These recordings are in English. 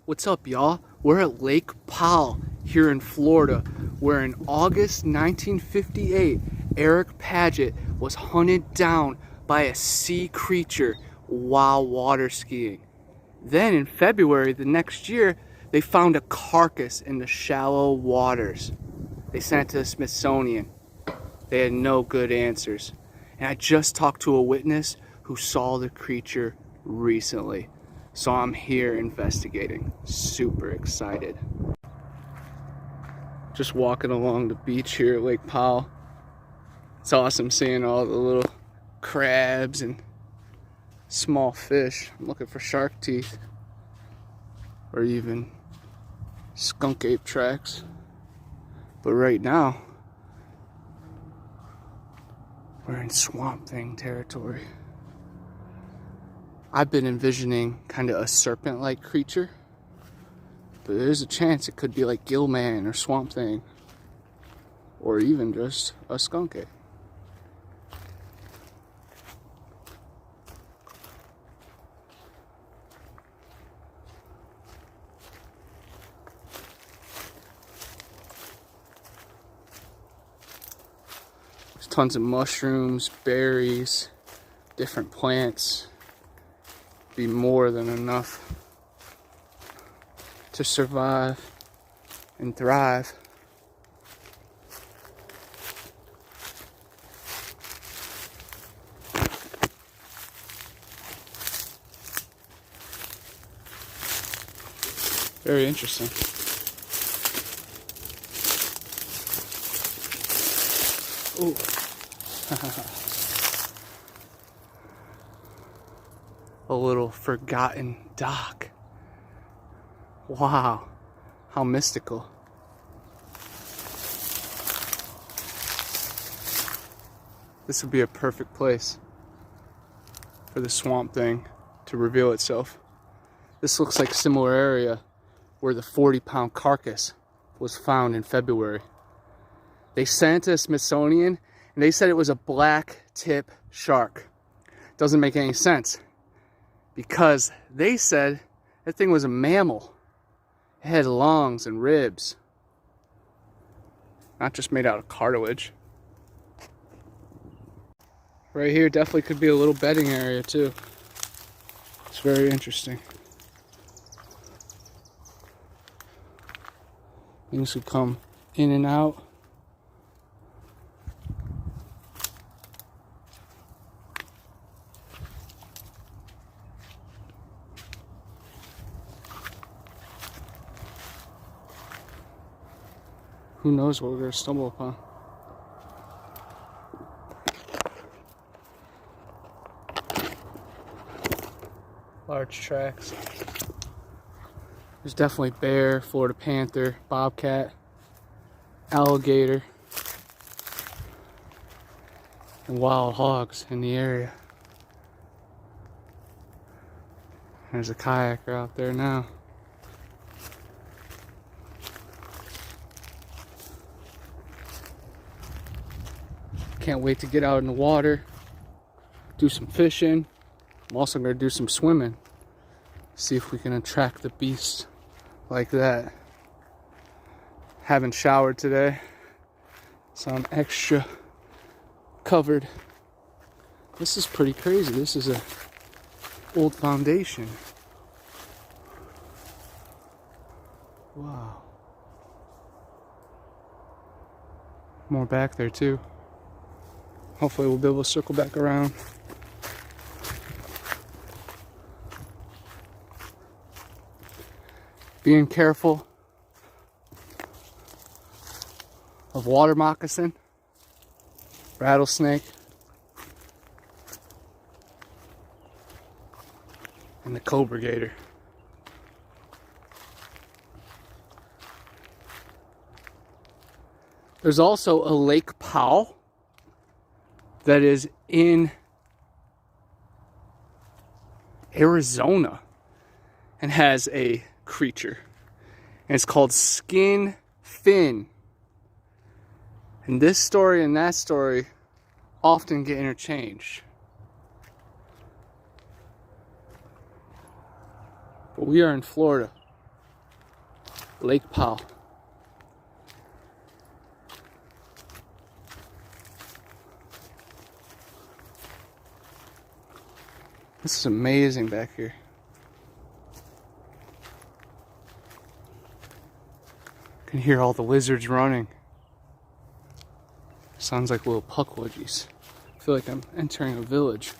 What's up, y'all? We're at Lake Powell here in Florida, where in August 1958, Eric Paget was hunted down by a sea creature while water skiing. Then in February the next year, they found a carcass in the shallow waters. They sent it to the Smithsonian. They had no good answers. And I just talked to a witness who saw the creature recently. So I'm here investigating. Super excited. Just walking along the beach here at Lake Powell. It's awesome seeing all the little crabs and small fish. I'm looking for shark teeth or even skunk ape tracks. But right now, we're in Swamp Thing territory. I've been envisioning kind of a serpent-like creature, but there's a chance it could be like Gillman or Swamp Thing, or even just a skunk ape. There's tons of mushrooms, berries, different plants. Be more than enough to survive and thrive. Very interesting. Ooh. A little forgotten dock. Wow, how mystical. This would be a perfect place for the Swamp Thing to reveal itself. This looks like a similar area where the 40-pound carcass was found in February. They sent it to the Smithsonian and they said it was a black tip shark. Doesn't make any sense, because they said that thing was a mammal. It had lungs and ribs, not just made out of cartilage. Right here definitely could be a little bedding area too. It's very interesting. Things could come in and out. Who knows what we're going to stumble upon. Large tracks. There's definitely bear, Florida panther, bobcat, alligator, and wild hogs in the area. There's a kayaker out there now. Can't wait to get out in the water, do some fishing. I'm also going to do some swimming, see if we can attract the beast like that. Haven't showered today, so I'm extra covered. This is pretty crazy. This is a old foundation. Wow. More back there too. Hopefully we'll be able to circle back around. Being careful of water moccasin, rattlesnake, and the cobra gator. There's also a Lake Powell that is in Arizona and has a creature, and it's called skin fin. And this story and that story often get interchanged. But we are in Florida. Lake Powell. This is amazing back here. Can hear all the lizards running. Sounds like little puckwudgies. I feel like I'm entering a village.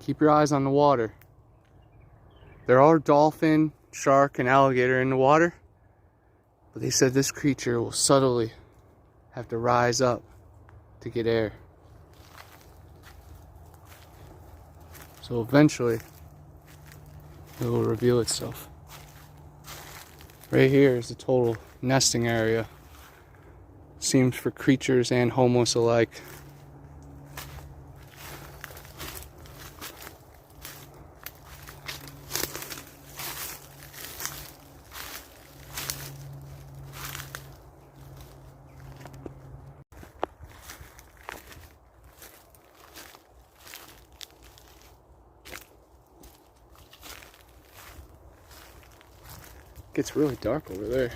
Keep your eyes on the water. There are dolphin, shark, and alligator in the water, but they said this creature will subtly have to rise up to get air. So eventually, it will reveal itself. Right here is the total nesting area. Seems for creatures and homeless alike. Gets really dark over there.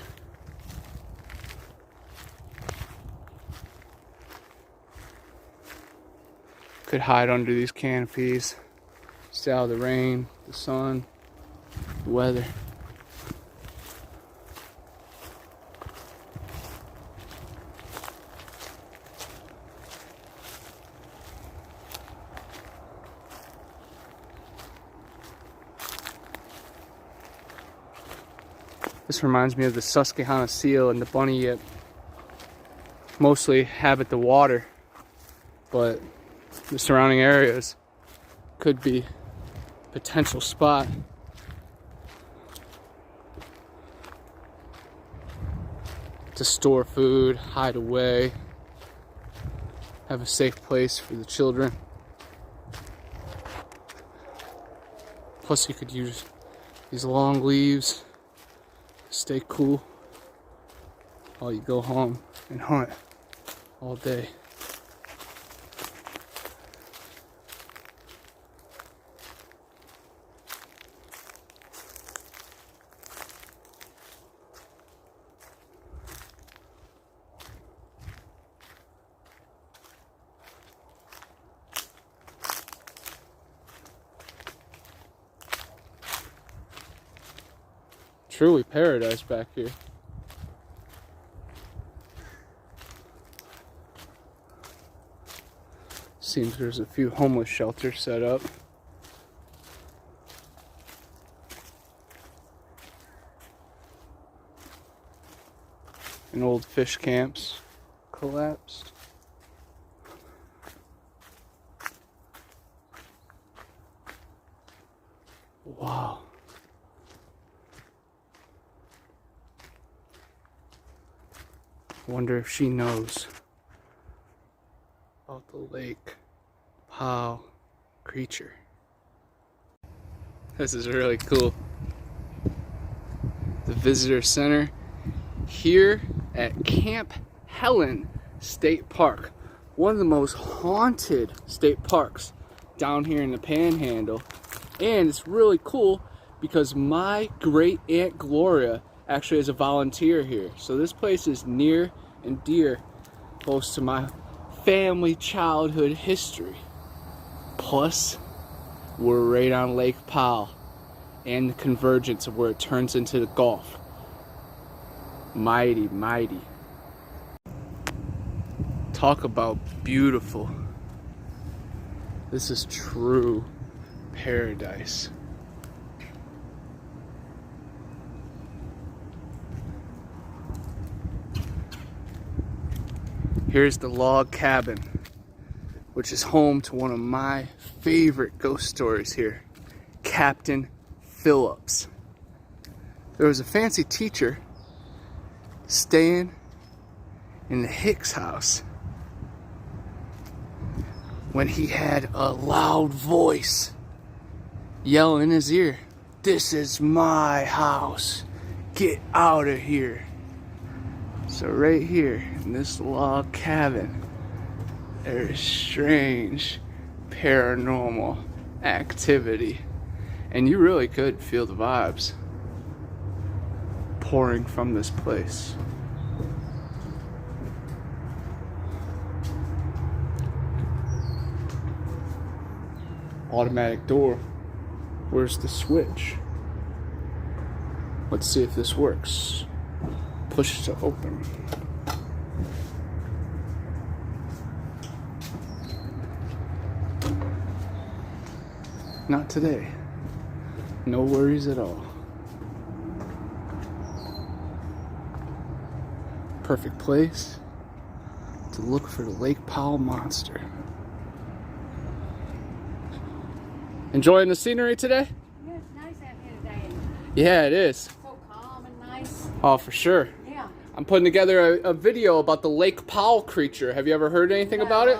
Could hide under these canopies, stay out of the rain, the sun, the weather. This reminds me of the Susquehanna seal and the bunny yip. Mostly habit the water, but the surrounding areas could be a potential spot. To store food, hide away, have a safe place for the children. Plus you could use these long leaves. Stay cool while you go home and hunt all day. Truly paradise back here. Seems there's a few homeless shelters set up. And old fish camps collapsed. Wow. Wonder if she knows about the Lake Powell creature. This is really cool. The visitor center here at Camp Helen State Park. One of the most haunted state parks down here in the Panhandle. And it's really cool because my great aunt Gloria actually is a volunteer here. So this place is near and dear close to my family childhood history. Plus, we're right on Lake Powell and the convergence of where it turns into the Gulf. Mighty, mighty. Talk about beautiful. This is true paradise. Here's the log cabin, which is home to one of my favorite ghost stories here, Captain Phillips. There was a fancy teacher staying in the Hicks house when he had a loud voice yell in his ear, "This is my house, get out of here." So right here in this log cabin, there is strange paranormal activity. And you really could feel the vibes pouring from this place. Automatic door. Where's the switch? Let's see if this works. Push to open. Not today. No worries at all. Perfect place to look for the Lake Powell monster. Enjoying the scenery today? Yeah, it's nice out here today. Yeah, it is. So calm and nice. Oh, for sure. Yeah. I'm putting together a video about the Lake Powell creature. Have you ever heard anything about it?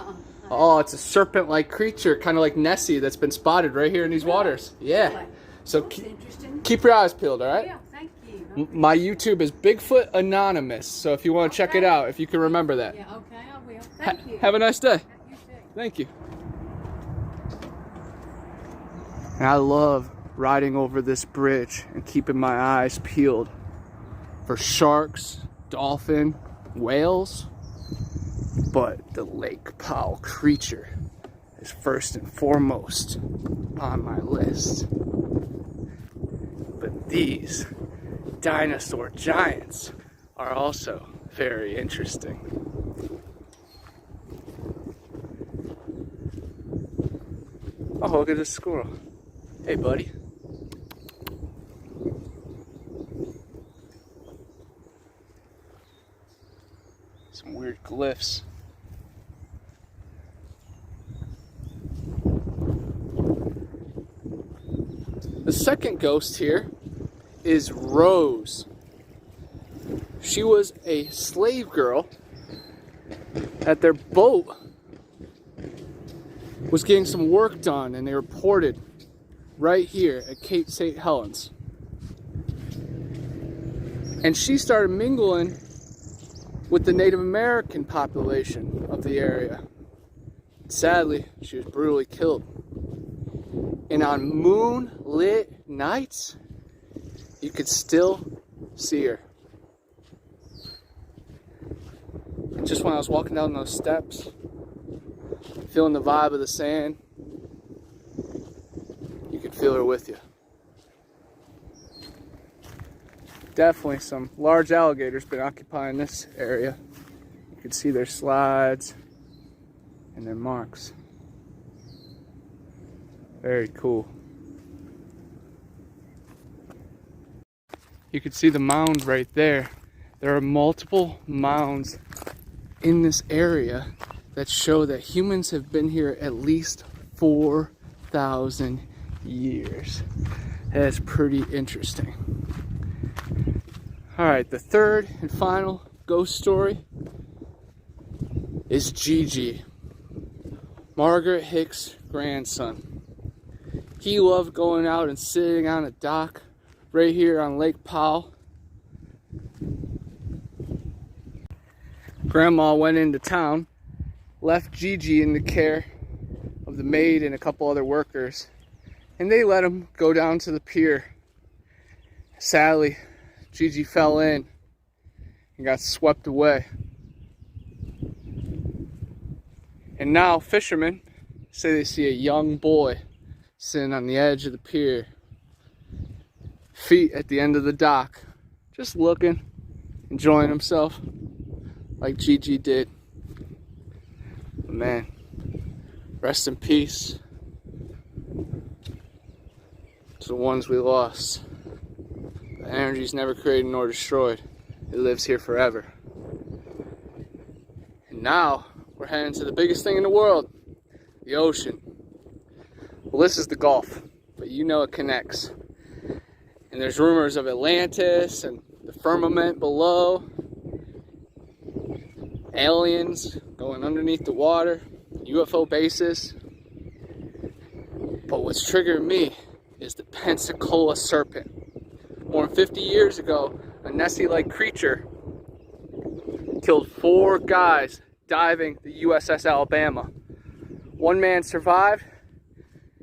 Oh, it's a serpent-like creature, kind of like Nessie, that's been spotted right here in these waters. Yeah. Really? So Interesting. keep your eyes peeled, all right? Yeah, thank you. My YouTube is Bigfoot Anonymous, so if you want to check it out, if you can remember that. Yeah, okay, I will. Thank you. Have a nice day. You too. Thank you. And I love riding over this bridge and keeping my eyes peeled for sharks, dolphin, whales. But the Lake Powell creature is first and foremost on my list. But these dinosaur giants are also very interesting. Oh, look at this squirrel. Hey, buddy. Some weird glyphs. The second ghost here is Rose. She was a slave girl at their boat was getting some work done, and they reported right here at Cape St. Helens. And she started mingling with the Native American population of the area. Sadly, she was brutally killed. And on moonlit nights, you could still see her. And just when I was walking down those steps, feeling the vibe of the sand, you could feel her with you. Definitely some large alligators been occupying this area. You can see their slides and their marks. Very cool. You can see the mound right there. There are multiple mounds in this area that show that humans have been here at least 4,000 years. That's pretty interesting. All right, the third and final ghost story is Gigi, Margaret Hicks' grandson. He loved going out and sitting on a dock right here on Lake Powell. Grandma went into town, left Gigi in the care of the maid and a couple other workers, and they let him go down to the pier. Sadly, Gigi fell in and got swept away. And now fishermen say they see a young boy sitting on the edge of the pier, feet at the end of the dock, just looking, enjoying himself like Gigi did. But man, rest in peace to the ones we lost. The energy's never created nor destroyed. It lives here forever. And now we're heading to the biggest thing in the world, the ocean. Well, this is the Gulf, but you know it connects. And there's rumors of Atlantis and the firmament below, aliens going underneath the water, UFO bases. But what's triggered me is the Pensacola serpent. More than 50 years ago, a Nessie-like creature killed 4 guys diving the USS Alabama. One man survived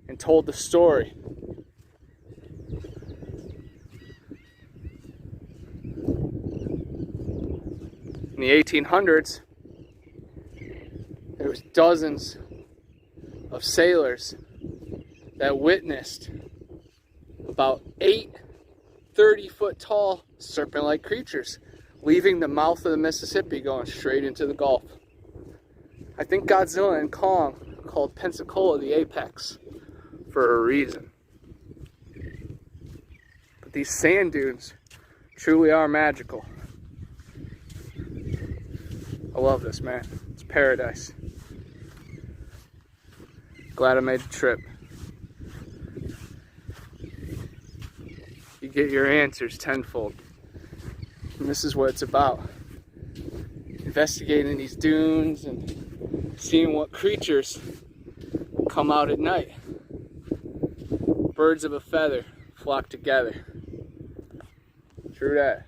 and told the story. In the 1800s, there was dozens of sailors that witnessed about 8 30-foot tall serpent-like creatures leaving the mouth of the Mississippi going straight into the Gulf. I think Godzilla and Kong called Pensacola the apex for a reason. But these sand dunes truly are magical. I love this, man. It's paradise. Glad I made the trip. You get your answers tenfold. And this is what it's about. Investigating these dunes and seeing what creatures come out at night. Birds of a feather flock together. True that.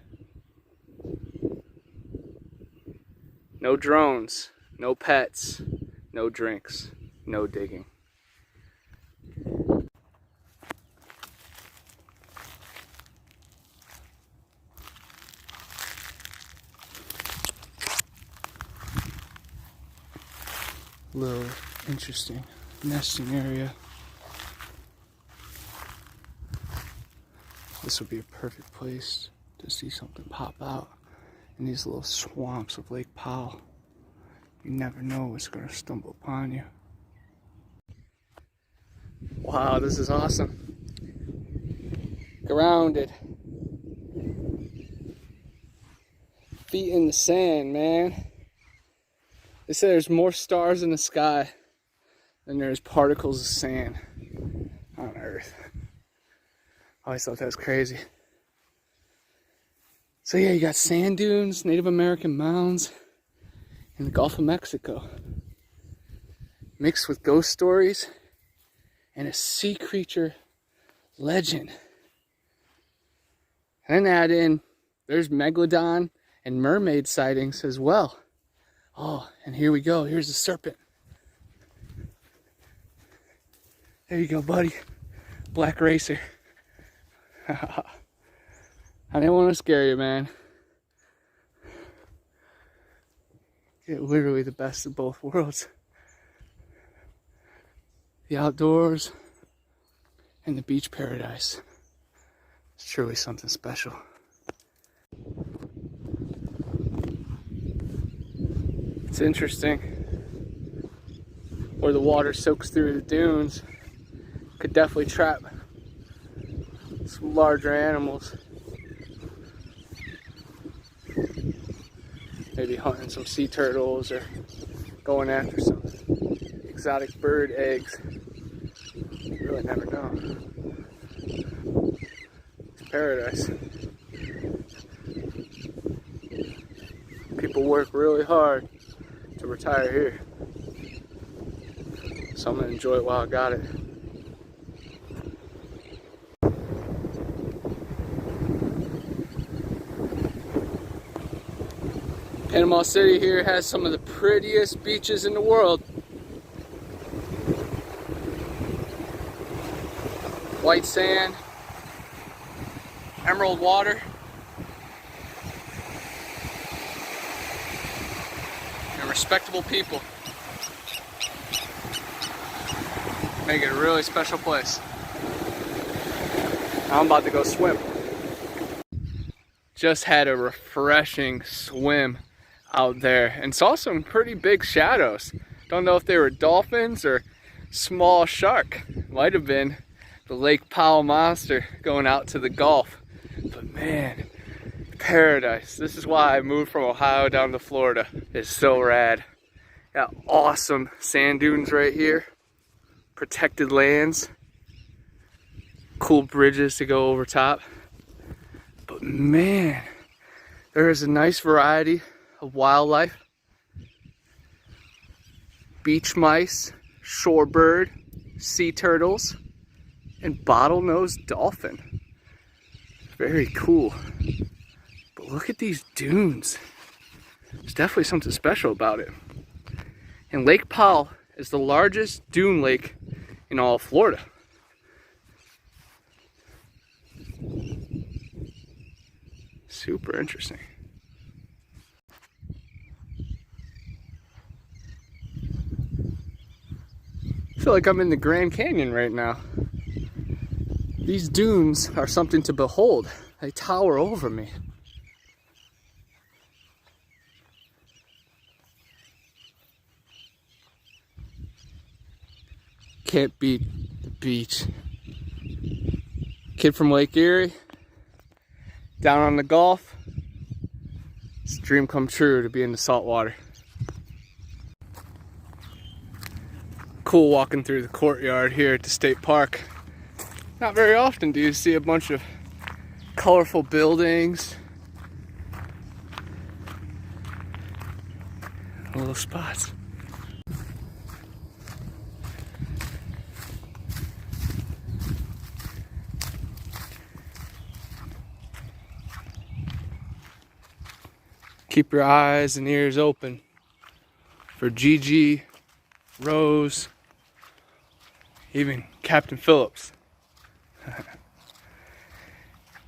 No drones, no pets, no drinks, no digging. Little interesting nesting area. This would be a perfect place to see something pop out in these little swamps of Lake Powell. You never know what's going to stumble upon you. Wow, this is awesome. Grounded. Feet in the sand, man. They say there's more stars in the sky than there's particles of sand on Earth. I always thought that was crazy. So yeah, you got sand dunes, Native American mounds in the Gulf of Mexico, mixed with ghost stories and a sea creature legend. And then add in, there's megalodon and mermaid sightings as well. Oh, and here we go. Here's the serpent. There you go, buddy. Black racer. I didn't want to scare you, man. Get literally the best of both worlds. The outdoors and the beach paradise. It's truly something special. It's interesting where the water soaks through the dunes. Could definitely trap some larger animals. Maybe hunting some sea turtles or going after some exotic bird eggs. You really never know. It's paradise. People work really hard to retire here. So I'm gonna enjoy it while I got it. Panama City here has some of the prettiest beaches in the world. White sand, emerald water. And respectable people. Make it a really special place. I'm about to go swim. Just had a refreshing swim out there and saw some pretty big shadows. Don't know if they were dolphins or small shark. Might have been the Lake Powell monster going out to the Gulf. But man, paradise. This is why I moved from Ohio down to Florida. It's so rad. Got awesome sand dunes right here. Protected lands. Cool bridges to go over top. But man, there is a nice variety of wildlife. Beach mice, shorebird, sea turtles, and bottlenose dolphin. Very cool. But look at these dunes. There's definitely something special about it. And Lake Powell is the largest dune lake in all of Florida. Super interesting. I feel like I'm in the Grand Canyon right now. These dunes are something to behold. They tower over me. Can't beat the beach. Kid from Lake Erie, down on the Gulf. It's a dream come true to be in the salt water. Cool walking through the courtyard here at the state park. Not very often do you see a bunch of colorful buildings, little spots. Keep your eyes and ears open for Gigi, Rose, even Captain Phillips.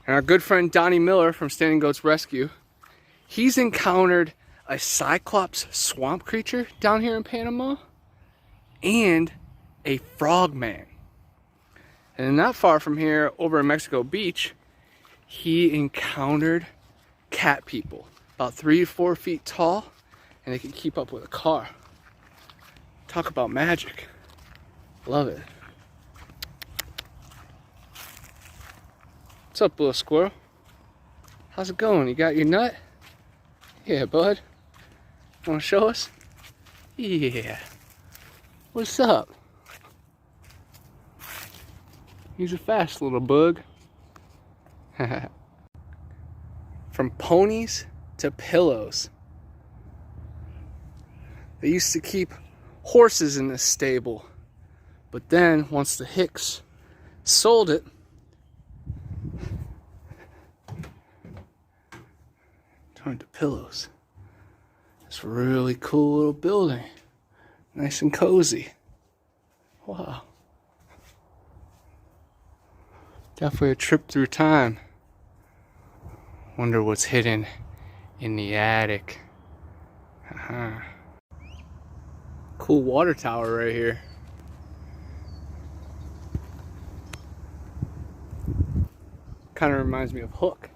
And our good friend Donnie Miller from Standing Goats Rescue, he's encountered a cyclops swamp creature down here in Panama and a frogman. And not far from here, over in Mexico Beach, he encountered cat people, about 3 to 4 feet tall, and they can keep up with a car. Talk about magic. Love it. What's up, little squirrel? How's it going? You got your nut? Yeah, bud. Want to show us? Yeah. What's up? He's a fast little bug. From ponies to pillows. They used to keep horses in this stable, but then once the Hicks sold it, turned to pillows. It's a really cool little building, nice and cozy. Wow. Definitely a trip through time. Wonder what's hidden in the attic. Cool water tower right here. Kind of reminds me of Hook.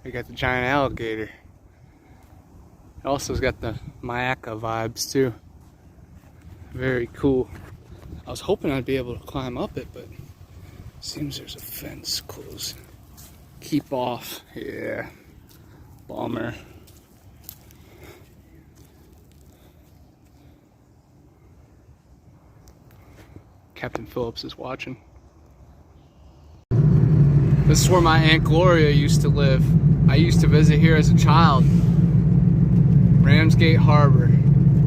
You got the giant alligator. It also's got the Mayaca vibes too. Very cool. I was hoping I'd be able to climb up it, but seems there's a fence close. Keep off. Yeah. Bummer. Captain Phillips is watching. This is where my Aunt Gloria used to live. I used to visit here as a child. Ramsgate Harbor.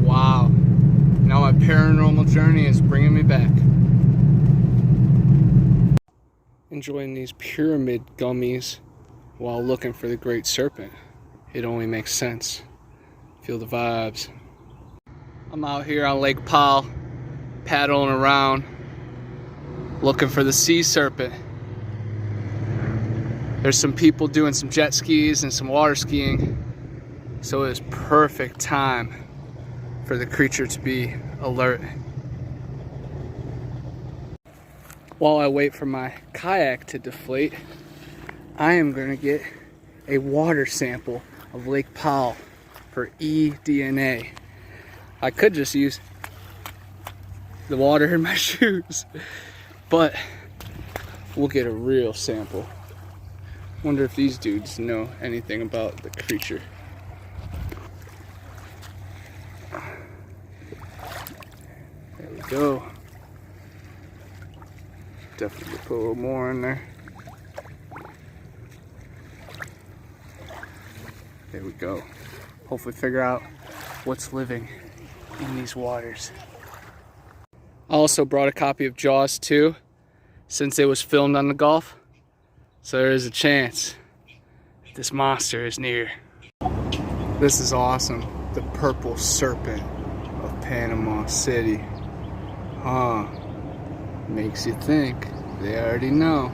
Wow. Now my paranormal journey is bringing me back. Enjoying these pyramid gummies while looking for the great serpent. It only makes sense. Feel the vibes. I'm out here on Lake Powell, paddling around, looking for the sea serpent. There's some people doing some jet skis and some water skiing, so it's perfect time for the creature to be alert. While I wait for my kayak to deflate, I am going to get a water sample of Lake Powell for eDNA. I could just use the water in my shoes, but we'll get a real sample. Wonder if these dudes know anything about the creature. There we go. Definitely put a little more in there. There we go. Hopefully figure out what's living in these waters. I also brought a copy of Jaws 2 since it was filmed on the Gulf. So there is a chance this monster is near. This is awesome. The purple serpent of Panama. Panama City. Huh. Makes you think. They already know.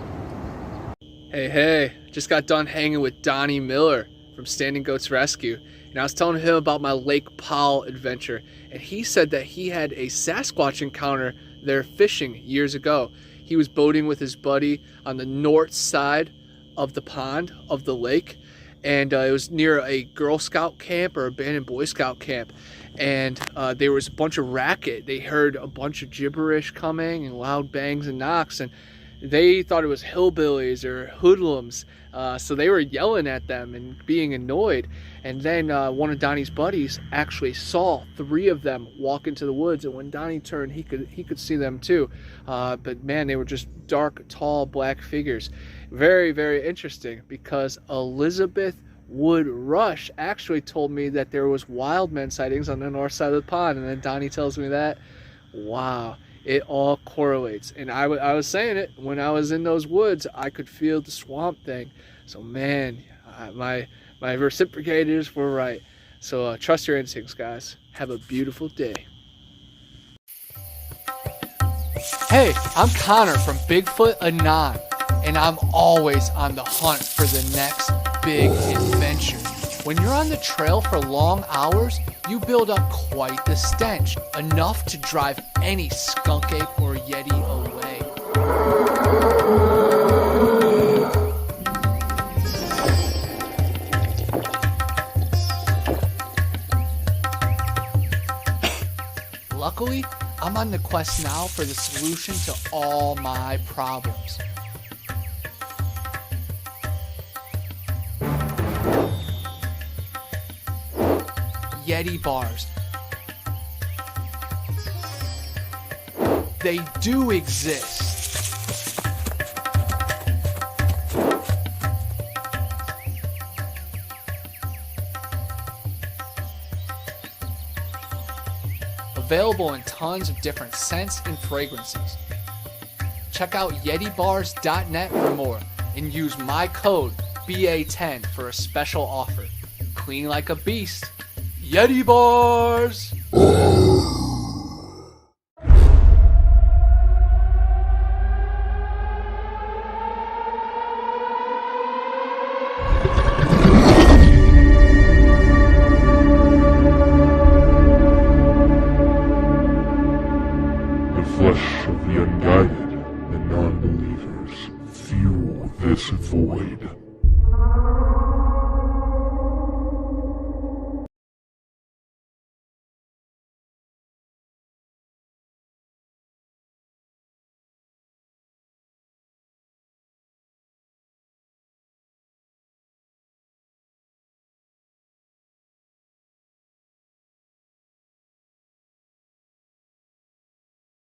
Hey, just got done hanging with Donnie Miller from Standing Goats Rescue, and I was telling him about my Lake Powell adventure, and he said that he had a Sasquatch encounter there fishing years ago. He was boating with his buddy on the north side of the pond of the lake, and it was near a Girl Scout camp or abandoned Boy Scout camp, and there was a bunch of racket. They heard a bunch of gibberish coming and loud bangs and knocks, and they thought it was hillbillies or hoodlums, so they were yelling at them and being annoyed. And then one of Donnie's buddies actually saw 3 of them walk into the woods, and when Donnie turned, he could see them too. But man, they were just dark, tall, black figures. Very, very interesting, because Elizabeth Wood Rush actually told me that there was wild men sightings on the north side of the pond, and then Donnie tells me that. Wow. It all correlates, and I was saying it when I was in those woods. I could feel the swamp thing. So man, my reciprocators were right. So trust your instincts, guys. Have a beautiful day. Hey, I'm Connor from Bigfoot Anon, and I'm always on the hunt for the next big adventure. When you're on the trail for long hours, you build up quite the stench, enough to drive any skunk ape or yeti away. Luckily, I'm on the quest now for the solution to all my problems. Yeti bars. They do exist. Available in tons of different scents and fragrances. Check out YetiBars.net for more and use my code BA10 for a special offer. Clean like a beast. Yeti bars! The flesh of the unguided and non-believers fuel this void.